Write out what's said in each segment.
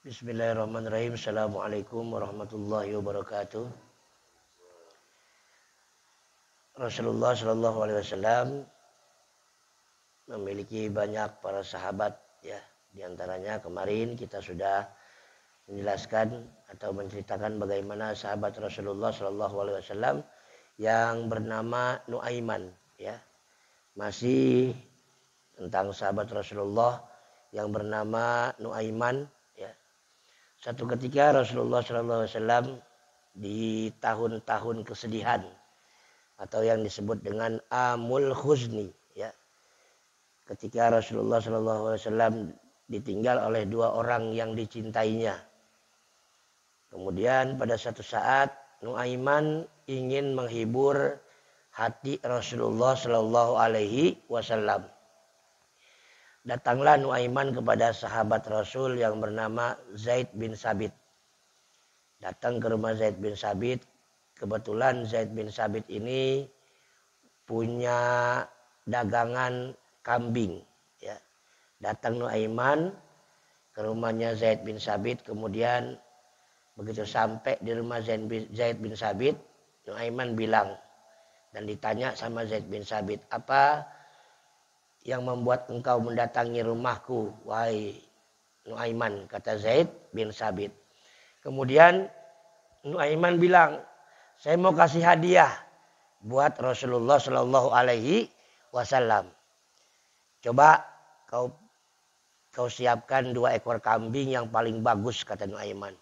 Bismillahirrahmanirrahim. Assalamualaikum warahmatullahi wabarakatuh. Rasulullah Shallallahu Alaihi Wasallam memiliki banyak para sahabat, ya. Di antaranya kemarin kita sudah menjelaskan atau menceritakan bagaimana sahabat Rasulullah Shallallahu Alaihi Wasallam yang bernama Nuaiman, ya. Masih tentang sahabat Rasulullah yang bernama Nuaiman, ya. Satu ketika Rasulullah SAW di tahun-tahun kesedihan atau yang disebut dengan Amul Khuzni, ya. Ketika Rasulullah SAW ditinggal oleh dua orang yang dicintainya. Kemudian pada satu saat Nuaiman ingin menghibur hati Rasulullah SAW. Datanglah Nuaiman kepada sahabat Rasul yang bernama Zaid bin Sabit. Datang ke rumah Zaid bin Sabit. Kebetulan Zaid bin Sabit ini punya dagangan kambing, ya. Datang Nuaiman ke rumahnya Zaid bin Sabit. Kemudian begitu sampai di rumah Zaid bin Sabit, Nuaiman bilang dan ditanya sama Zaid bin Sabit, "Apa yang membuat engkau mendatangi rumahku, wahai Nuaiman?" Kata Zaid bin Sabit. Kemudian Nuaiman bilang, "Saya mau kasih hadiah buat Rasulullah Shallallahu Alaihi Wasallam. Coba kau siapkan 2 ekor kambing yang paling bagus," kata Nuaiman.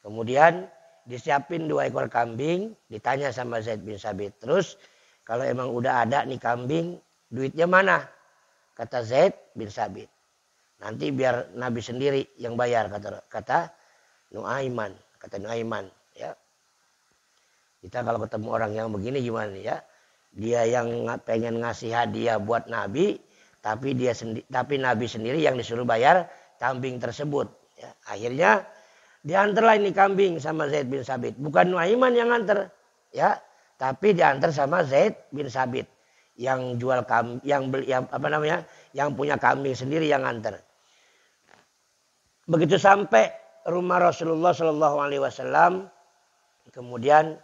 Kemudian disiapin 2 ekor kambing, ditanya sama Zaid bin Sabit. "Terus kalau emang udah ada nih kambing, duitnya mana?" Kata Zaid bin Sabit. "Nanti biar Nabi sendiri yang bayar," kata Nuaiman. Kata Nuaiman, ya. Kita kalau ketemu orang yang begini gimana, ya? Dia yang pengen ngasih hadiah buat Nabi, tapi Nabi sendiri yang disuruh bayar kambing tersebut, ya. Akhirnya diantarlah ini kambing sama Zaid bin Sabit. Bukan Nuaiman yang nganter, ya, tapi diantar sama Zaid bin Sabit. Yang jual kambing, yang punya kambing sendiri yang antar. Begitu sampai rumah Rasulullah Shallallahu Alaihi Wasallam, kemudian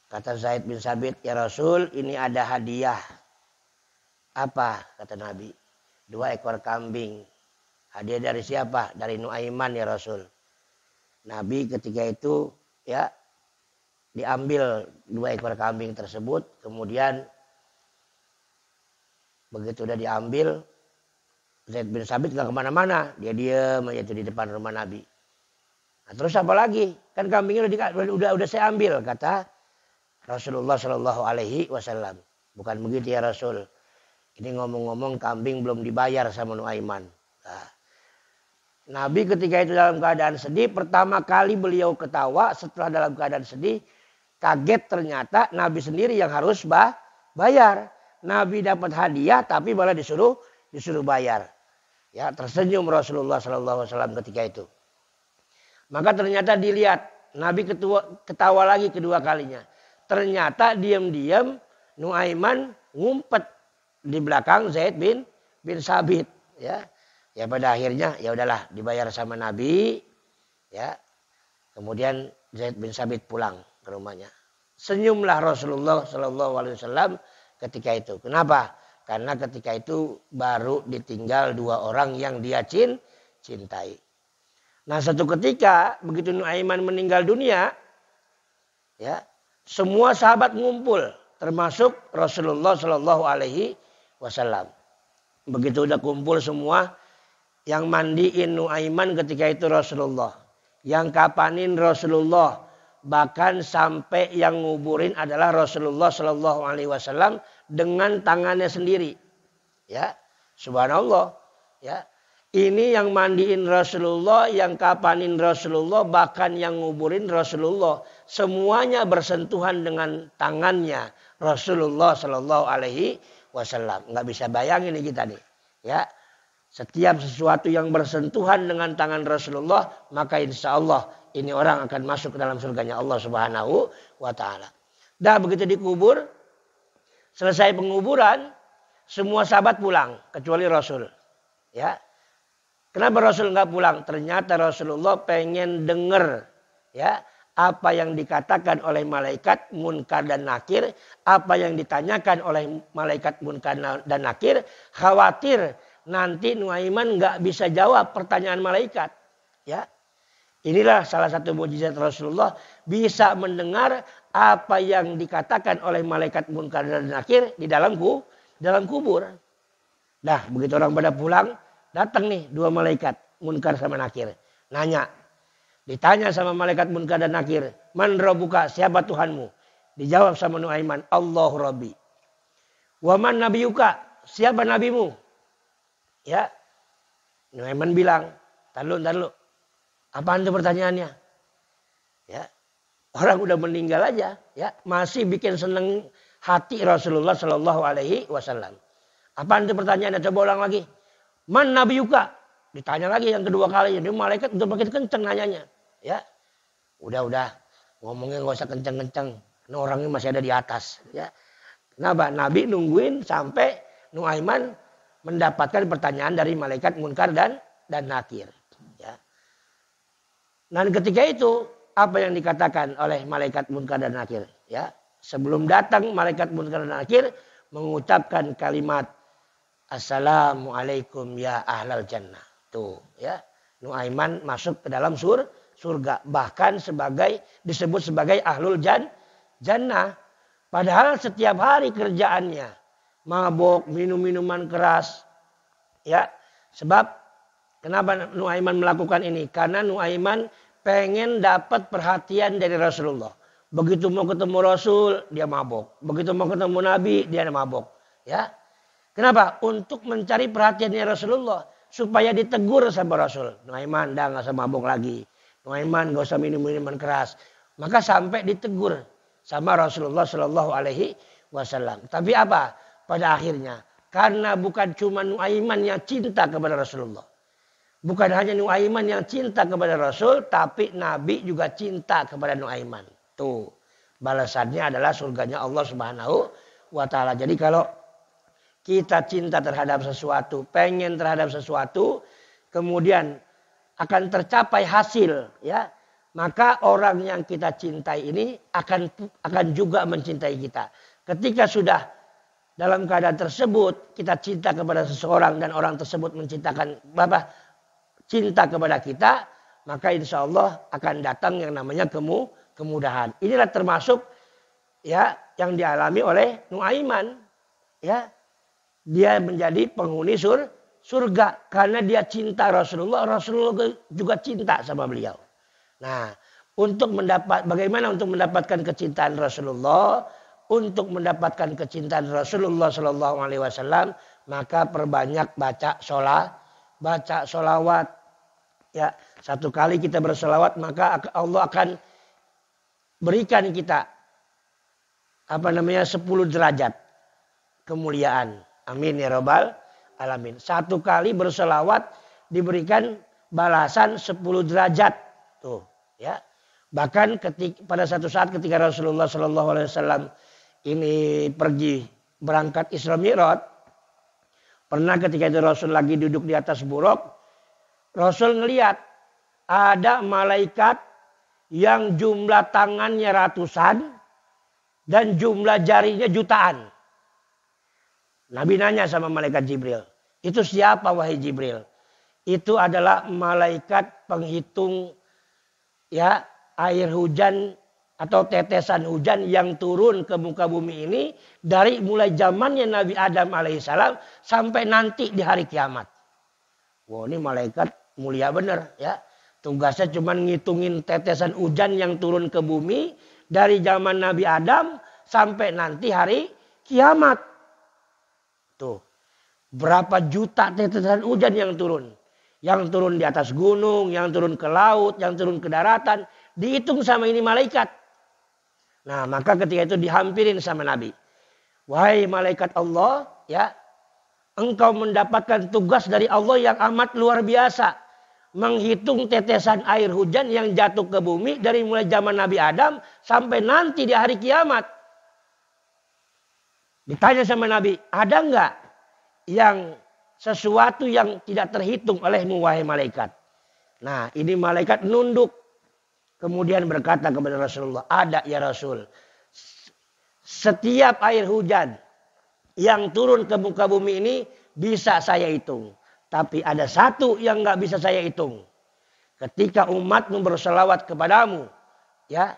kata Zaid bin Sabit, "Ya Rasul, ini ada hadiah." "Apa?" kata Nabi. 2 ekor kambing. "Hadiah dari siapa?" "Dari Nuaiman, ya Rasul." Nabi ketika itu, ya, diambil 2 ekor kambing tersebut. Kemudian begitu udah diambil, Zaid bin Sabit gak kemana-mana. Dia diam aja di depan rumah Nabi. Nah, terus apa lagi? Kan kambingnya udah saya ambil, kata Rasulullah Shallallahu Alaihi Wasallam. "Bukan begitu ya Rasul. Ini ngomong-ngomong kambing belum dibayar sama Nuaiman." Nah, Nabi ketika itu dalam keadaan sedih. Pertama kali beliau ketawa setelah dalam keadaan sedih. Kaget ternyata Nabi sendiri yang harus bayar. Nabi dapat hadiah tapi malah disuruh bayar. Ya, tersenyum Rasulullah SAW ketika itu. Maka ternyata dilihat Nabi ketawa lagi kedua kalinya. Ternyata diam-diam Nuaiman ngumpet di belakang Zaid bin Sabit. Ya, pada akhirnya ya udahlah dibayar sama Nabi. Ya, kemudian Zaid bin Sabit pulang ke rumahnya. Senyumlah Rasulullah SAW ketika itu. Kenapa? Karena ketika itu baru ditinggal 2 orang yang dia cintai. Nah, satu ketika begitu Nuaiman meninggal dunia, ya, semua sahabat ngumpul, termasuk Rasulullah Shallallahu Alaihi Wasallam. Begitu udah kumpul semua, yang mandiin Nuaiman ketika itu Rasulullah, yang kapanin Rasulullah, bahkan sampai yang nguburin adalah Rasulullah Shallallahu Alaihi Wasallam dengan tangannya sendiri. Ya, subhanallah. Ya, ini yang mandiin Rasulullah, yang kapanin Rasulullah, bahkan yang nguburin Rasulullah, semuanya bersentuhan dengan tangannya Rasulullah Shallallahu Alaihi Wasallam. Nggak bisa bayangin nih kita nih. Ya, setiap sesuatu yang bersentuhan dengan tangan Rasulullah, maka insya Allah ini orang akan masuk ke dalam surganya Allah Subhanahu wa Ta'ala. Dah begitu dikubur, selesai penguburan, semua sahabat pulang kecuali Rasul. Ya, Kenapa Rasul nggak pulang? Ternyata Rasulullah pengen dengar ya apa yang dikatakan oleh malaikat Munkar dan Nakir, apa yang ditanyakan oleh malaikat Munkar dan Nakir, khawatir nanti Nuaiman nggak bisa jawab pertanyaan malaikat. Ya, inilah salah satu mukjizat Rasulullah, bisa mendengar apa yang dikatakan oleh malaikat Munkar dan Nakir di dalam kubur. Nah, begitu orang pada pulang, datang nih dua malaikat Munkar sama Nakir, nanya. Ditanya sama malaikat Munkar dan Nakir, man rabbuka, siapa Tuhanmu? Dijawab sama Nuaiman, Allahu Rabbi. Wa man nabiyuka, siapa nabimu? Ya. Nuaiman bilang, tar dulu. Apaan itu pertanyaannya? Ya. Orang udah meninggal aja, ya, masih bikin seneng hati Rasulullah Shallallahu Alaihi Wasallam. Apaan itu pertanyaannya? Coba ulang lagi. Man nabiyuka? Ditanya lagi yang kedua kali. Ini malaikat udah makin kenceng nanyanya. Ya, udah ngomongnya nggak usah kenceng-kenceng. Ini orangnya masih ada di atas. Ya, kenapa? Nabi nungguin sampai Nuaiman mendapatkan pertanyaan dari malaikat Munkar dan Nakir. Ya. Dan ketika itu apa yang dikatakan oleh malaikat Munkar dan Nakir? Ya, sebelum datang malaikat Munkar dan Nakir mengucapkan kalimat Assalamualaikum ya ahlal jannah. Tuh, ya. Nuaiman masuk ke dalam surga, bahkan disebut sebagai ahlul jannah. Padahal setiap hari kerjaannya mabok, minum minuman keras. Ya, sebab kenapa Nuaiman melakukan ini? Karena Nuaiman pengen dapat perhatian dari Rasulullah. Begitu mau ketemu Rasul, dia mabok. Begitu mau ketemu Nabi, dia mabok. Ya, kenapa? Untuk mencari perhatiannya Rasulullah supaya ditegur sama Rasul. Nuaiman, dah nggak usah mabok lagi. Nuaiman gak usah minum-minuman keras. Maka sampai ditegur sama Rasulullah Shallallahu Alaihi Wasallam. Tapi apa? Pada akhirnya, karena bukan cuma Nuaiman yang cinta kepada Rasulullah. Bukan hanya Nuaiman yang cinta kepada Rasul, tapi Nabi juga cinta kepada Nuaiman. Tuh, balasannya adalah surganya Allah Subhanahu wa Ta'ala. Jadi kalau kita cinta terhadap sesuatu, pengen terhadap sesuatu, kemudian akan tercapai hasil, ya, maka orang yang kita cintai ini akan juga mencintai kita. Ketika sudah dalam keadaan tersebut kita cinta kepada seseorang dan orang tersebut cinta kepada kita, maka insya Allah akan datang yang namanya kemudahan. Inilah termasuk ya yang dialami oleh Nuaiman, ya, dia menjadi penghuni surga karena dia cinta Rasulullah juga cinta sama beliau. Nah, bagaimana untuk mendapatkan kecintaan Rasulullah, untuk mendapatkan kecintaan Rasulullah Shallallahu Alaihi Wasallam, maka perbanyak baca sholawat. Ya, satu kali kita bersolawat maka Allah akan berikan kita 10 derajat kemuliaan. Amin ya rabbal alamin. Satu kali berselawat diberikan balasan 10 derajat. Tuh, ya. Bahkan pada satu saat ketika Rasulullah Shallallahu Alaihi Wasallam ini pergi berangkat Isra Mi'raj, pernah ketika itu Rasul lagi duduk di atas buruk, Rasul ngelihat ada malaikat yang jumlah tangannya ratusan dan jumlah jarinya jutaan. Nabi nanya sama malaikat Jibril, itu siapa wahai Jibril? Itu adalah malaikat penghitung ya air hujan atau tetesan hujan yang turun ke muka bumi ini dari mulai zamannya Nabi Adam alaihissalam sampai nanti di hari kiamat. Wah, ini malaikat mulia bener ya. Tugasnya cuma ngitungin tetesan hujan yang turun ke bumi dari zaman Nabi Adam sampai nanti hari kiamat. Tuh, berapa juta tetesan hujan yang turun. Yang turun di atas gunung, yang turun ke laut, yang turun ke daratan. Dihitung sama ini malaikat. Nah, maka ketika itu dihampirin sama Nabi. Wahai malaikat Allah, ya, engkau mendapatkan tugas dari Allah yang amat luar biasa. Menghitung tetesan air hujan yang jatuh ke bumi dari mulai zaman Nabi Adam sampai nanti di hari kiamat. Ditanya sama Nabi, ada enggak yang sesuatu yang tidak terhitung olehmu wahai malaikat. Nah, ini malaikat nunduk. Kemudian berkata kepada Rasulullah, ada ya Rasul. Setiap air hujan yang turun ke muka bumi ini bisa saya hitung. Tapi ada satu yang nggak bisa saya hitung. Ketika umatmu berselawat kepadamu, ya,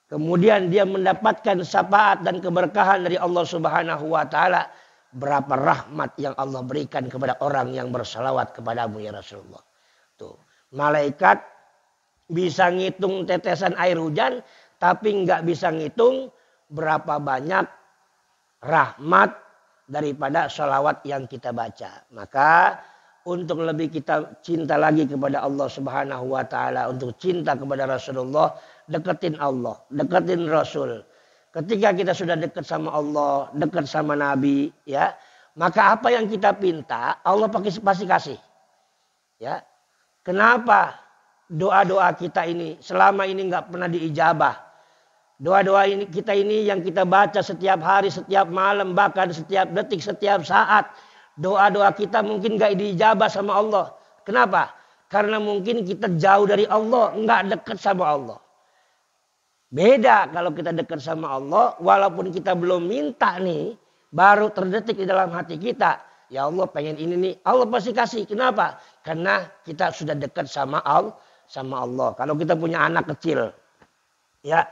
kemudian dia mendapatkan syafaat dan keberkahan dari Allah Subhanahu wa taala, berapa rahmat yang Allah berikan kepada orang yang berselawat kepadamu ya Rasulullah. Tuh, malaikat bisa ngitung tetesan air hujan, tapi nggak bisa ngitung berapa banyak rahmat daripada sholawat yang kita baca. Maka untuk lebih kita cinta lagi kepada Allah Subhanahu wa taala, untuk cinta kepada Rasulullah, deketin Allah, deketin Rasul. Ketika kita sudah dekat sama Allah, dekat sama Nabi, ya, maka apa yang kita pinta Allah pasti kasih. Ya. Kenapa doa-doa kita ini selama ini nggak pernah diijabah? Doa-doa ini kita ini yang kita baca setiap hari, setiap malam, bahkan setiap detik, setiap saat. Doa-doa kita mungkin gak diijabah sama Allah. Kenapa? Karena mungkin kita jauh dari Allah, nggak dekat sama Allah. Beda kalau kita dekat sama Allah, walaupun kita belum minta nih, baru terdetik di dalam hati kita. Ya Allah pengen ini nih, Allah pasti kasih. Kenapa? Karena kita sudah dekat sama Allah. Kalau kita punya anak kecil, ya,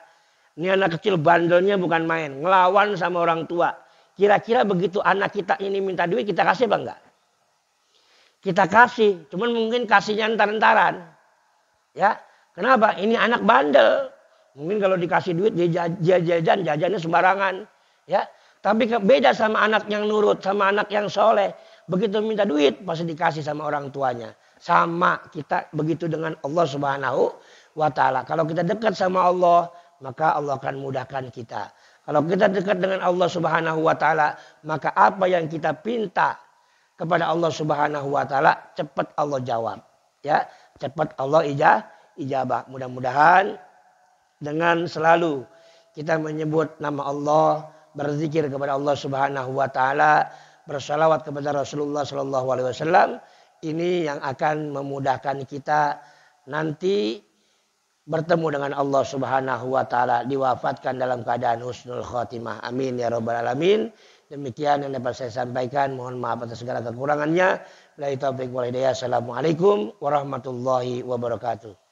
ini anak kecil bandelnya bukan main, ngelawan sama orang tua. Kira-kira begitu anak kita ini minta duit, kita kasih apa enggak? Kita kasih, cuman mungkin kasihnya entar-entaran. Ya, kenapa? Ini anak bandel. Mungkin kalau dikasih duit dia jajannya sembarangan. Ya, tapi beda sama anak yang nurut, sama anak yang soleh. Begitu minta duit, pasti dikasih sama orang tuanya. Sama kita begitu dengan Allah Subhanahu wa taala. Kalau kita dekat sama Allah, maka Allah akan mudahkan kita. Kalau kita dekat dengan Allah Subhanahu wa taala, maka apa yang kita pinta kepada Allah Subhanahu wa taala cepat Allah jawab. Ya, cepat Allah ijabah. Mudah-mudahan dengan selalu kita menyebut nama Allah, berzikir kepada Allah Subhanahu wa taala, bersalawat kepada Rasulullah sallallahu alaihi wasallam, ini yang akan memudahkan kita nanti bertemu dengan Allah Subhanahu wa taala, diwafatkan dalam keadaan husnul khotimah. Amin ya rabbal alamin. Demikian yang dapat saya sampaikan. Mohon maaf atas segala kekurangannya. Billahi taufiq wal hidayah. Assalamualaikum warahmatullahi wabarakatuh.